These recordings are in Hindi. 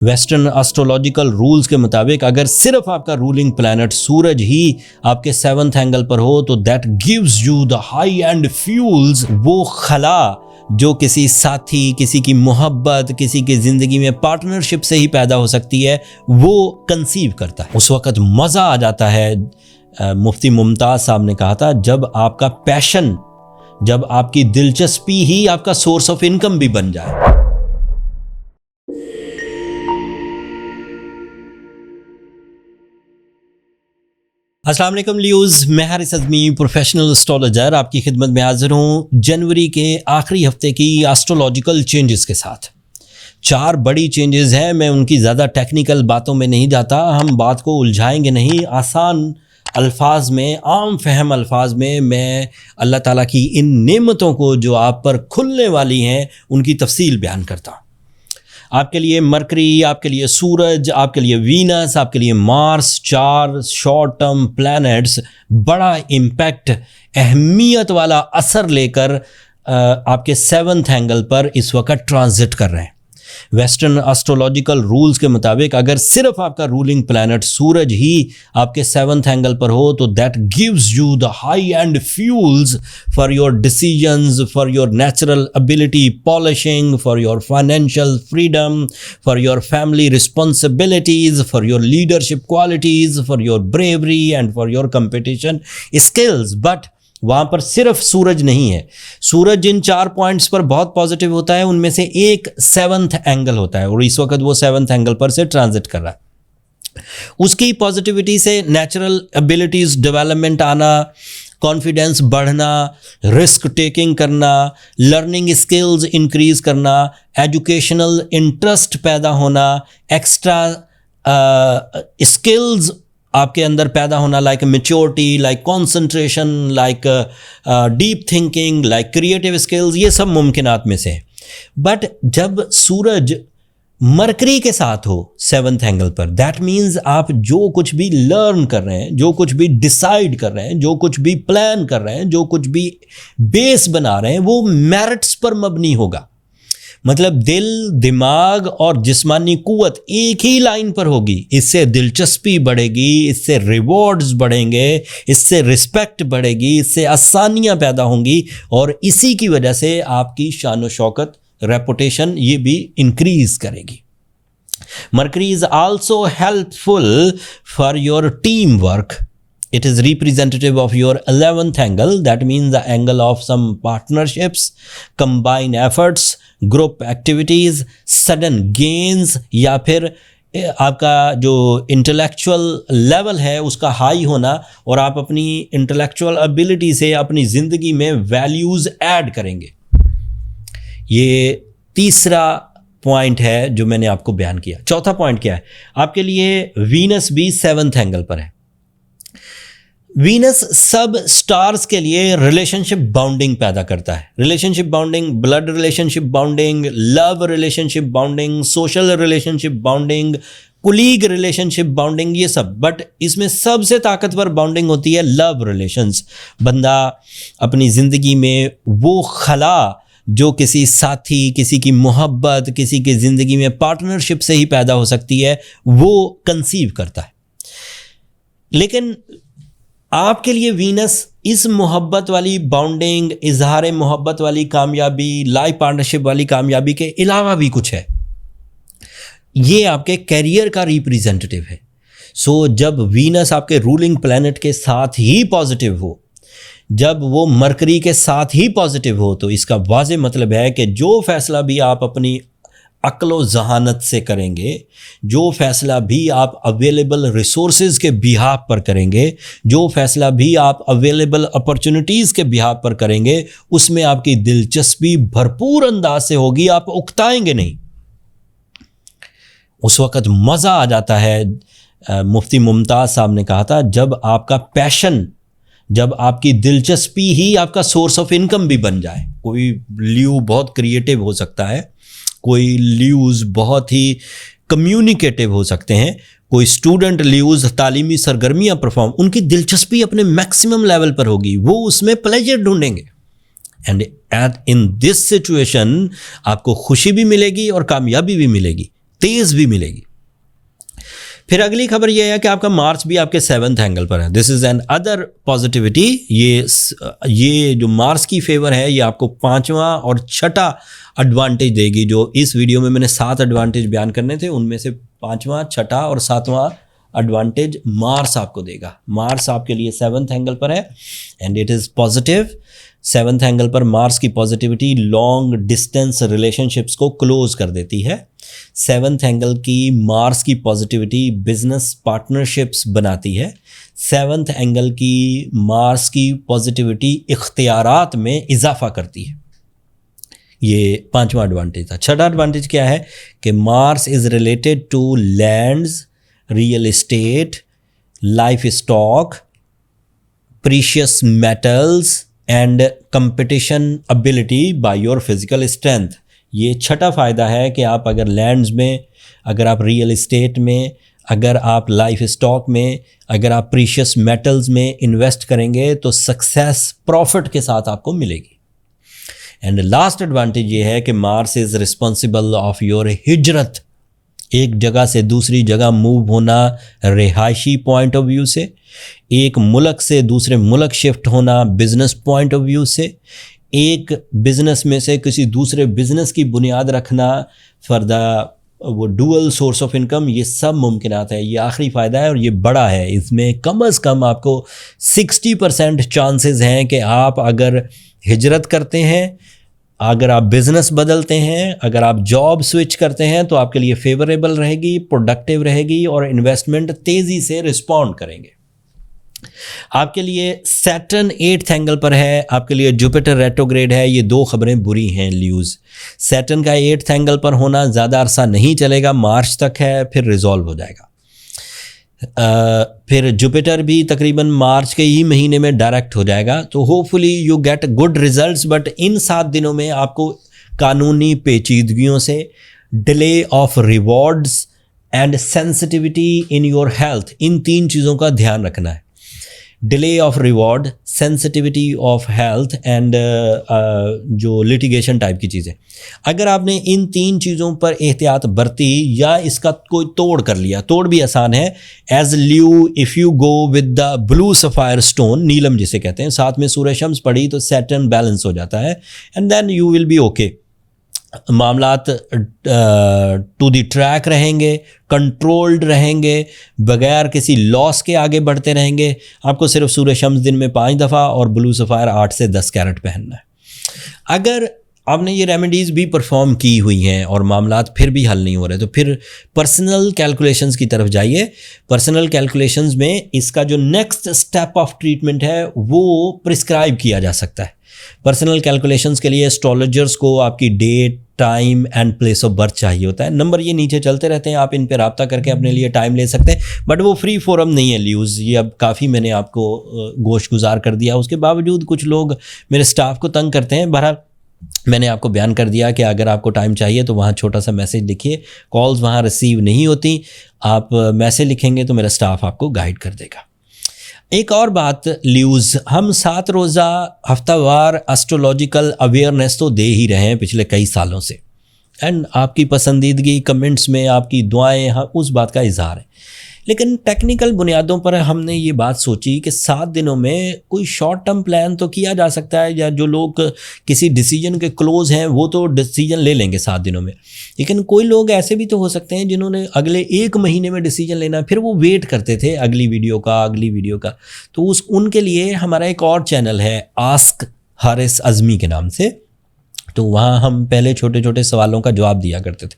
वेस्टर्न एस्ट्रोलॉजिकल रूल्स के मुताबिक अगर सिर्फ आपका रूलिंग प्लैनेट सूरज ही आपके 7th एंगल पर हो तो that gives you the high and fuels, वो खला जो किसी साथी, किसी की मोहब्बत, किसी की ज़िंदगी में पार्टनरशिप से ही पैदा हो सकती है, वो कंसीव करता है। उस वक़्त मज़ा आ जाता है। मुफ्ती मुमताज़ साहब ने कहा था, जब आपका पैशन, जब आपकी दिलचस्पी ही आपका सोर्स ऑफ इनकम भी बन जाए। अस्सलाम वालेकुम लियूज़, मैं हारिस अज़मी प्रोफेशनल एस्ट्रोलॉजर आपकी खिदमत में हाज़िर हूँ जनवरी के आखिरी हफ्ते की एस्ट्रोलॉजिकल चेंजेस के साथ। 4 बड़ी चेंजेस हैं। मैं उनकी ज़्यादा टेक्निकल बातों में नहीं जाता, हम बात को उलझाएंगे नहीं। आसान अल्फाज में, आम फहम अल्फाज में मैं अल्लाह ताला की इन नेमतों को जो आप पर खुलने वाली हैं उनकी तफसील बयान करता हूँ। आपके लिए मरकरी, आपके लिए सूरज, आपके लिए वीनस, आपके लिए मार्स, 4 शॉर्ट टर्म प्लैनेट्स बड़ा इम्पैक्ट, अहमियत वाला असर लेकर आपके 7th एंगल पर इस वक्त ट्रांजिट कर रहे हैं। वेस्टर्न एस्ट्रोलॉजिकल रूल्स के मुताबिक अगर सिर्फ आपका रूलिंग प्लैनेट सूरज ही आपके 7th एंगल पर हो तो that gives you the high and fuels for your decisions, for your natural ability polishing, for your financial freedom, for your family responsibilities, for your leadership qualities, for your bravery and for your competition skills. But वहाँ पर सिर्फ सूरज नहीं है। सूरज जिन 4 पॉइंट्स पर बहुत पॉजिटिव होता है उनमें से एक 7th एंगल होता है और इस वक्त वो 7th एंगल पर से ट्रांजिट कर रहा है। उसकी पॉजिटिविटी से नेचुरल एबिलिटीज़ डेवलपमेंट आना, कॉन्फिडेंस बढ़ना, रिस्क टेकिंग करना, लर्निंग स्किल्स इंक्रीज करना, एजुकेशनल इंटरेस्ट पैदा होना, एक्स्ट्रा स्किल्स आपके अंदर पैदा होना, like maturity, like concentration, like deep thinking, like creative skills, ये सब मुमकिनात में से है। बट जब सूरज मरकरी के साथ हो 7th एंगल पर, दैट मीन्स आप जो कुछ भी लर्न कर रहे हैं, जो कुछ भी डिसाइड कर रहे हैं, जो कुछ भी प्लान कर रहे हैं, जो कुछ भी बेस बना रहे हैं, वो मेरिट्स पर मबनी होगा। मतलब दिल, दिमाग और जिस्मानी कुव्वत एक ही लाइन पर होगी। इससे दिलचस्पी बढ़ेगी, इससे रिवॉर्ड्स बढ़ेंगे, इससे रिस्पेक्ट बढ़ेगी, इससे आसानियां पैदा होंगी और इसी की वजह से आपकी शान व शौकत, रेपुटेशन ये भी इंक्रीज करेगी। Mercury is also helpful for your team work. It is representative of your 11th angle. That means the angle of some partnerships, combined efforts, group activities, sudden gains, या फिर आपका जो इंटेलेक्चुअल लेवल है उसका हाई होना और आप अपनी इंटेलेक्चुअल एबिलिटी से अपनी ज़िंदगी में वैल्यूज़ ऐड करेंगे। ये तीसरा पॉइंट है जो मैंने आपको बयान किया। चौथा पॉइंट क्या है? आपके लिए वीनस भी 7th एंगल पर है। वीनस सब स्टार्स के लिए रिलेशनशिप बाउंडिंग पैदा करता है। Relationship bounding, blood relationship bounding, love relationship bounding, social relationship bounding, colleague relationship bounding, ये सब। बट इसमें सबसे ताकतवर बाउंडिंग होती है लव रिलेशंस। बंदा अपनी ज़िंदगी में वो खला जो किसी साथी, किसी की मोहब्बत, किसी की ज़िंदगी में पार्टनरशिप से ही पैदा हो सकती है, वो कंसीव करता है। लेकिन आपके लिए वीनस इस मोहब्बत वाली बाउंडिंग, इजहार मोहब्बत वाली कामयाबी, लाइफ पार्टनरशिप वाली कामयाबी के अलावा भी कुछ है। ये आपके कैरियर का रिप्रेजेंटेटिव है। सो जब वीनस आपके रूलिंग प्लैनेट के साथ ही पॉजिटिव हो, जब वो मरकरी के साथ ही पॉजिटिव हो, तो इसका वाज़ेह मतलब है कि जो फैसला भी आप अपनी अक्ल जहानत से करेंगे, जो फैसला भी आप अवेलेबल रिसोर्सेज के बिहाफ पर करेंगे, जो फैसला भी आप अवेलेबल अपॉर्चुनिटीज़ के बिहाफ पर करेंगे, उसमें आपकी दिलचस्पी भरपूर अंदाज से होगी, आप उकताएंगे नहीं। उस वक़्त मज़ा आ जाता है। मुफ्ती मुमताज़ साहब ने कहा था, जब आपका पैशन, जब आपकी दिलचस्पी ही आपका सोर्स ऑफ इनकम भी बन जाए। कोई लियो बहुत क्रिएटिव हो सकता है, कोई ल्यूज़ बहुत ही कम्युनिकेटिव हो सकते हैं, कोई स्टूडेंट ल्यूज़ तालीमी सरगर्मियाँ परफॉर्म, उनकी दिलचस्पी अपने मैक्सिमम लेवल पर होगी, वो उसमें प्लेजर ढूंढेंगे। एंड इन दिस सिचुएशन आपको खुशी भी मिलेगी और कामयाबी भी मिलेगी। तेज़ भी मिलेगी। फिर अगली खबर यह है कि आपका मार्स भी आपके 7th एंगल पर है। This is an other positivity. ये जो मार्स की फेवर है ये आपको 5वां और 6ठा एडवांटेज देगी। जो इस वीडियो में मैंने 7 एडवांटेज बयान करने थे उनमें से 5वां, 6ठा और 7वां एडवांटेज मार्स आपको देगा। मार्स आपके लिए 7th एंगल पर है and it is positive. 7th angle पर मार्स की पॉजिटिविटी लॉन्ग डिस्टेंस रिलेशनशिप्स को क्लोज कर देती है। 7th एंगल की मार्स की पॉजिटिविटी बिजनेस पार्टनरशिप्स बनाती है। 7th एंगल की मार्स की पॉजिटिविटी इख्तियारात में इजाफा करती है। ये 5वां एडवांटेज था। 6ठा एडवांटेज क्या है कि Mars is related to lands, real estate, life stock, precious metals and competition ability by your physical strength. ये 6ठा फ़ायदा है कि आप अगर लैंड्स में, अगर आप रियल एस्टेट में, अगर आप लाइफ स्टॉक में, अगर आप प्रीशियस मेटल्स में इन्वेस्ट करेंगे तो सक्सेस प्रॉफिट के साथ आपको मिलेगी। एंड लास्ट एडवांटेज ये है कि Mars is responsible of your हिजरत। एक जगह से दूसरी जगह मूव होना रिहायशी पॉइंट ऑफ व्यू से, एक मुल्क से दूसरे मुल्क शिफ्ट होना बिजनेस पॉइंट ऑफ व्यू से, एक बिजनेस में से किसी दूसरे बिजनेस की बुनियाद रखना फॉर द वो डुअल सोर्स ऑफ इनकम, ये सब मुमकिनात है। ये आखिरी फ़ायदा है और ये बड़ा है। इसमें कम अज़ कम आपको 60% चांसेस हैं कि आप अगर हिजरत करते हैं, अगर आप बिज़नेस बदलते हैं, अगर आप जॉब स्विच करते हैं तो आपके लिए फेवरेबल रहेगी, प्रोडक्टिव रहेगी और इन्वेस्टमेंट तेज़ी से रिस्पॉन्ड करेंगे। आपके लिए सैटर्न 8th एंगल पर है, आपके लिए जुपिटर रेट्रोग्रेड है। ये 2 खबरें बुरी हैं ल्यूज़। सैटर्न का 8th एंगल पर होना ज़्यादा अरसा नहीं चलेगा, मार्च तक है, फिर रिजॉल्व हो जाएगा। फिर जुपिटर भी तकरीबन मार्च के ही महीने में डायरेक्ट हो जाएगा। तो hopefully you get good results, but इन 7 दिनों में आपको कानूनी पेचीदगियों से, delay of rewards and sensitivity in your health, इन 3 चीज़ों का ध्यान रखना है। Delay of reward, sensitivity of health and जो लिटिगेशन टाइप की चीज़ें। अगर आपने इन 3 चीज़ों पर एहतियात बरती या इसका कोई तोड़ कर लिया, तोड़ भी आसान है। As lu if you go with the blue sapphire stone, नीलम जिसे कहते हैं, साथ में सूर्य शम्स पड़ी तो सैटर्न बैलेंस हो जाता है and then you will be okay. मामलात टू द ट्रैक रहेंगे, कंट्रोल्ड रहेंगे, बगैर किसी लॉस के आगे बढ़ते रहेंगे। आपको सिर्फ सूर्य शम्स दिन में 5 दफ़ा और ब्लू सफ़ायर 8 से 10 कैरेट पहनना है। अगर आपने ये रेमेडीज़ भी परफॉर्म की हुई हैं और मामलात फिर भी हल नहीं हो रहे तो फिर पर्सनल कैलकुलेशंस की तरफ जाइए। पर्सनल कैलकुलेशंस में इसका जो नेक्स्ट स्टेप ऑफ ट्रीटमेंट है वो प्रिस्क्राइब किया जा सकता है। पर्सनल कैलकुलेशंस के लिए एस्ट्रोलॉजर्स को आपकी date, time and place of birth चाहिए होता है। नंबर ये नीचे चलते रहते हैं, आप इन पर रब्ता करके अपने लिए टाइम ले सकते हैं, बट वो फ्री फोरम नहीं है ल्यूज़। ये अब काफ़ी मैंने आपको गोश गुजार कर दिया। उसके बावजूद कुछ लोग मेरे स्टाफ को तंग करते हैं। बहरहाल मैंने आपको बयान कर दिया कि अगर आपको टाइम चाहिए तो वहाँ छोटा सा मैसेज लिखिए। कॉल्स वहाँ रिसीव नहीं होती, आप मैसेज लिखेंगे तो मेरा स्टाफ आपको गाइड कर देगा। एक और बात ल्यूज़, हम 7 रोज़ा हफ्तावार एस्ट्रोलॉजिकल अवेयरनेस तो दे ही रहे हैं पिछले कई सालों से, एंड आपकी पसंदीदगी कमेंट्स में, आपकी दुआएं, हाँ, उस बात का इजहार है। लेकिन टेक्निकल बुनियादों पर हमने ये बात सोची कि 7 दिनों में कोई शॉर्ट टर्म प्लान तो किया जा सकता है, या जो लोग किसी डिसीजन के क्लोज हैं वो तो डिसीजन ले लेंगे 7 दिनों में। लेकिन कोई लोग ऐसे भी तो हो सकते हैं जिन्होंने अगले 1 महीने में डिसीजन लेना, फिर वो वेट करते थे अगली वीडियो का। तो उनके लिए हमारा एक और चैनल है आस्क हारिस अज़मी के नाम से। तो वहाँ हम पहले छोटे छोटे सवालों का जवाब दिया करते थे।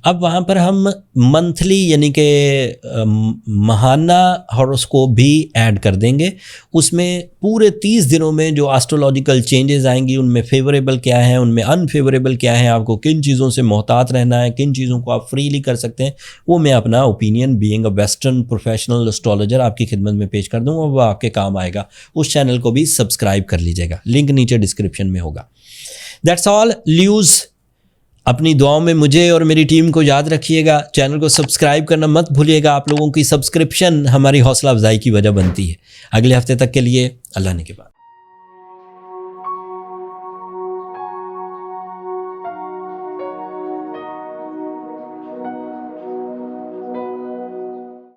अब वहाँ पर हम मंथली यानी कि माहाना हॉरोस्कोप भी ऐड कर देंगे। उसमें पूरे 30 दिनों में जो एस्ट्रोलॉजिकल चेंजेस आएंगी उनमें फेवरेबल क्या है, उनमें अनफेवरेबल क्या है, आपको किन चीज़ों से मोहतात रहना है, किन चीज़ों को आप फ्रीली कर सकते हैं, वो मैं अपना opinion being a western professional astrologer आपकी खिदमत में पेश कर दूँगा। वो आपके काम आएगा। उस चैनल को भी सब्सक्राइब कर लीजिएगा, लिंक नीचे डिस्क्रिप्शन में होगा। दैट्स ऑल ल्यूज़। अपनी दुआओं में मुझे और मेरी टीम को याद रखिएगा। चैनल को सब्सक्राइब करना मत भूलिएगा। आप लोगों की सब्सक्रिप्शन हमारी हौसला अफजाई की वजह बनती है। अगले हफ्ते तक के लिए अल्लाह ने के बाद।